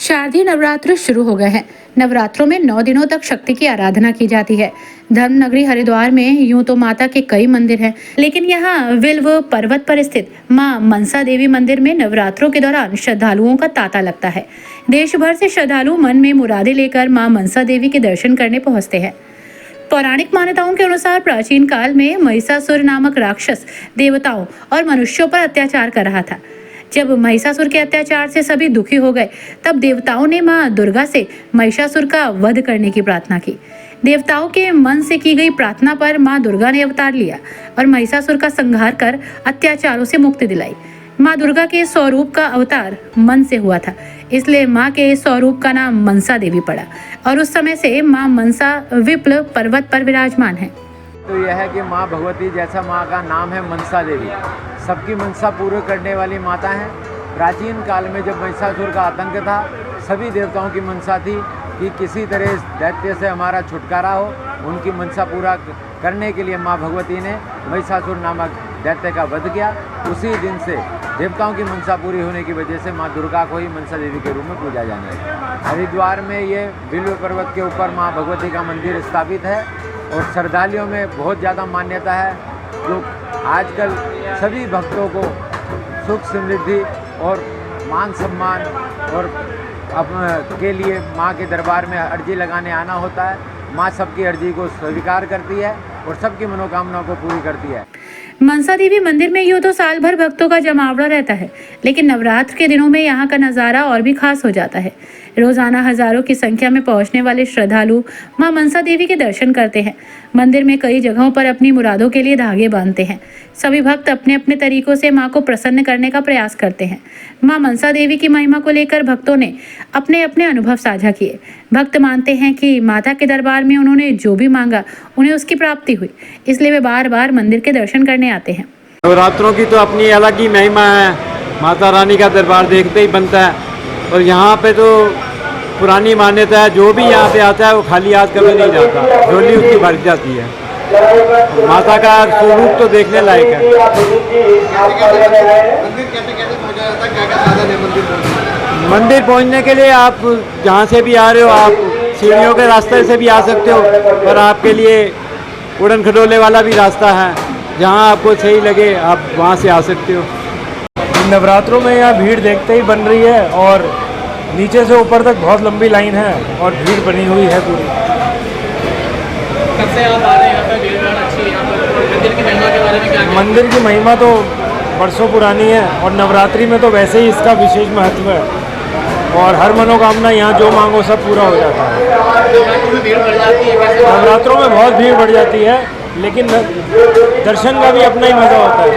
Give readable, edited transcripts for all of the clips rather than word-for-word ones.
शारदीय नवरात्र शुरू हो गए हैं। नवरात्रों में 9 दिनों तक शक्ति की आराधना की जाती है। धर्म नगरी हरिद्वार में यूं तो माता के कई मंदिर हैं, लेकिन यहाँ विल्व पर्वत पर स्थित मां मनसा देवी मंदिर में नवरात्रों के दौरान श्रद्धालुओं का तांता लगता है। देश भर से श्रद्धालु मन में मुरादें लेकर मां मनसा देवी के दर्शन करने पहुंचते हैं। पौराणिक मान्यताओं के अनुसार प्राचीन काल में महिषासुर नामक राक्षस देवताओं और मनुष्यों पर अत्याचार कर रहा था। जब महिषासुर के अत्याचार से सभी दुखी हो गए, तब देवताओं ने मां दुर्गा से महिषासुर का वध करने की प्रार्थना की। देवताओं के मन से की गई प्रार्थना पर मां दुर्गा ने अवतार लिया और महिषासुर का संहार कर अत्याचारों से मुक्ति दिलाई। मां दुर्गा के स्वरूप का अवतार मन से हुआ था, इसलिए मां के स्वरूप का नाम मनसा देवी पड़ा और उस समय से मां मनसा विप्ल पर्वत पर विराजमान है। तो यह है कि माँ भगवती जैसा माँ का नाम है मनसा देवी, सबकी मनसा पूर्ण करने वाली माता है। प्राचीन काल में जब महिषासुर का आतंक था, सभी देवताओं की मनसा थी कि किसी तरह इस दैत्य से हमारा छुटकारा हो। उनकी मनसा पूरा करने के लिए माँ भगवती ने महिषासुर नामक दैत्य का वध किया। उसी दिन से देवताओं की मनसा पूरी होने की वजह से माँ दुर्गा को ही मनसा देवी के रूप में पूजा जाने लगी। हरिद्वार में ये विल्व पर्वत के ऊपर माँ भगवती का मंदिर स्थापित है और श्रद्धालुओं में बहुत ज़्यादा मान्यता है। जो आजकल सभी भक्तों को सुख समृद्धि और मान सम्मान और के लिए माँ के दरबार में अर्जी लगाने आना होता है। माँ सबकी अर्जी को स्वीकार करती है और सबकी मनोकामनाओं को पूरी करती है। मनसा देवी मंदिर में यूं तो साल भर भक्तों का जमावड़ा रहता है, लेकिन नवरात्र के दिनों में यहाँ का नज़ारा और भी खास हो जाता है। रोजाना हजारों की संख्या में पहुंचने वाले श्रद्धालु मां मनसा देवी के दर्शन करते हैं। मंदिर में कई जगहों पर अपनी मुरादों के लिए धागे बांधते हैं। सभी भक्त अपने अपने तरीकों से मां को प्रसन्न करने का प्रयास करते हैं। मां मनसा देवी की महिमा को लेकर भक्तों ने अपने अपने अनुभव साझा किए। भक्त मानते हैं कि माता के दरबार में उन्होंने जो भी मांगा उन्हें उसकी प्राप्ति हुई, इसलिए वे बार बार मंदिर के दर्शन करने आते हैं। नवरात्रों की तो अपनी अलग ही महिमा है। माता रानी का दरबार देखते ही बनता है और यहाँ पे तो पुरानी मान्यता है, जो भी यहाँ पे आता है वो खाली हाथ कभी नहीं जाता, झोली उसकी भर जाती है। माता का स्वरूप तो देखने लायक है। मंदिर पहुँचने के लिए आप जहाँ से भी आ रहे हो, आप सीढ़ियों के रास्ते से भी आ सकते हो और आपके लिए उड़न खटोले वाला भी रास्ता है। जहाँ आपको सही लगे आप वहाँ से आ सकते हो। नवरात्रों में यहाँ भीड़ देखते ही बन रही है और नीचे से ऊपर तक बहुत लंबी लाइन है और भीड़ बनी हुई है पूरी। कब से आप आ रहे हैं यहाँ पे? भीड़ भाड़ अच्छी है यहाँ पर। मंदिर की महिमा के बारे में क्या? मंदिर की महिमा तो बरसों पुरानी है और नवरात्रि में तो वैसे ही इसका विशेष महत्व है और हर मनोकामना यहाँ जो मांगो सब पूरा हो जाता है। नवरात्रों में भीड़ बढ़ जाती है कैसे? नवरात्रों में बहुत भीड़ बढ़ जाती है, लेकिन दर्शन का भी अपना ही मज़ा होता है।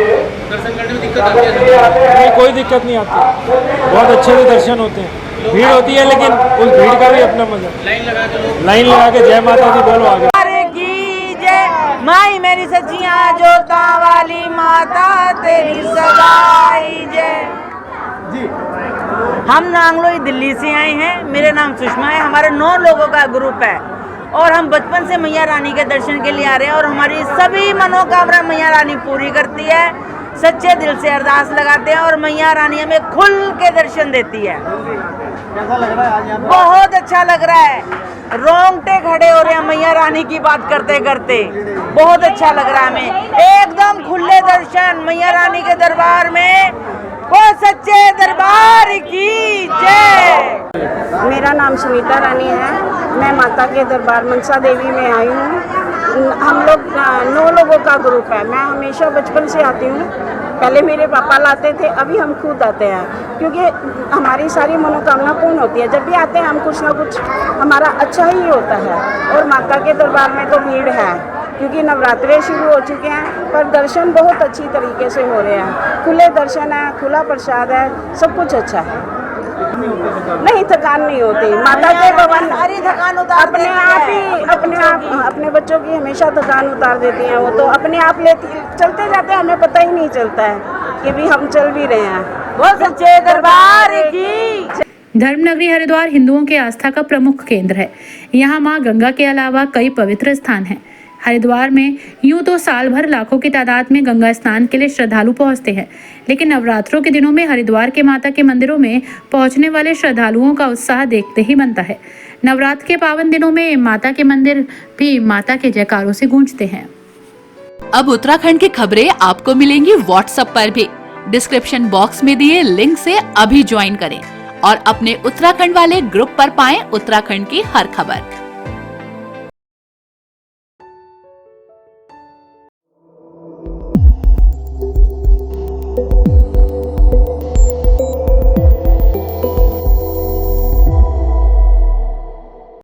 दर्शन करने में दिक्कत आती है? नहीं, कोई दिक्कत नहीं आती, बहुत अच्छे से दर्शन होते हैं। भीड़ होती है लेकिन उस भीड़ का भी अपना मजा। लाइन लगा के जय माता दी बोलो आगे। की जय माई मेरी सचिया जोता वाली माता तेरी सदाई जय। हम नांगलोई दिल्ली से आए हैं। मेरा नाम सुषमा है। हमारे 9 लोगों का ग्रुप है और हम बचपन से मैया रानी के दर्शन के लिए आ रहे हैं और हमारी सभी मनोकामना मैया रानी पूरी करती है। सच्चे दिल से अरदास लगाते हैं और मैया रानी हमें खुल के दर्शन देती है। कैसा लग रहा है आज यहाँ पे? बहुत अच्छा लग रहा है, रोंगटे खड़े हो रहे हैं मैया रानी की बात करते करते। बहुत अच्छा लग रहा है हमें, एकदम खुले दर्शन मैया रानी के दरबार में। वो सच्चे दरबार की जय। मेरा नाम सुनीता रानी है। मैं माता के दरबार मनसा देवी में आई हूँ। हम लोग 9 लोगों का ग्रुप है। मैं हमेशा बचपन से आती हूँ। पहले मेरे पापा लाते थे, अभी हम खुद आते हैं क्योंकि हमारी सारी मनोकामना पूर्ण होती है। जब भी आते हैं हम कुछ ना कुछ हमारा अच्छा ही होता है। और माता के दरबार में तो भीड़ है क्योंकि नवरात्रे शुरू हो चुके हैं, पर दर्शन बहुत अच्छी तरीके से हो रहे हैं। खुले दर्शन है, खुला प्रसाद है, सब कुछ अच्छा है। नहीं, थकान नहीं होती। माता के भवन सारी थकान उतार अपने आप ही अपने बच्चों की हमेशा थकान उतार देती हैं। वो तो अपने आप चलते जाते हैं, हमें पता ही नहीं चलता है कि भी हम चल भी रहे हैं। वो सच्चे दरबार की। धर्म नगरी हरिद्वार हिंदुओं के आस्था का प्रमुख केंद्र है। यहाँ माँ गंगा के अलावा कई पवित्र स्थान हैं। हरिद्वार में यूं तो साल भर लाखों की तादाद में गंगा स्नान के लिए श्रद्धालु पहुंचते हैं, लेकिन नवरात्रों के दिनों में हरिद्वार के माता के मंदिरों में पहुंचने वाले श्रद्धालुओं का उत्साह देखते ही बनता है। नवरात्र के पावन दिनों में माता के मंदिर भी माता के जयकारों से गूंजते हैं। अब उत्तराखंड की खबरें आपको मिलेंगी व्हाट्सएप पर भी। डिस्क्रिप्शन बॉक्स में दिए लिंक से अभी ज्वाइन करें और अपने उत्तराखंड वाले ग्रुप पर पाएं उत्तराखंड की हर खबर।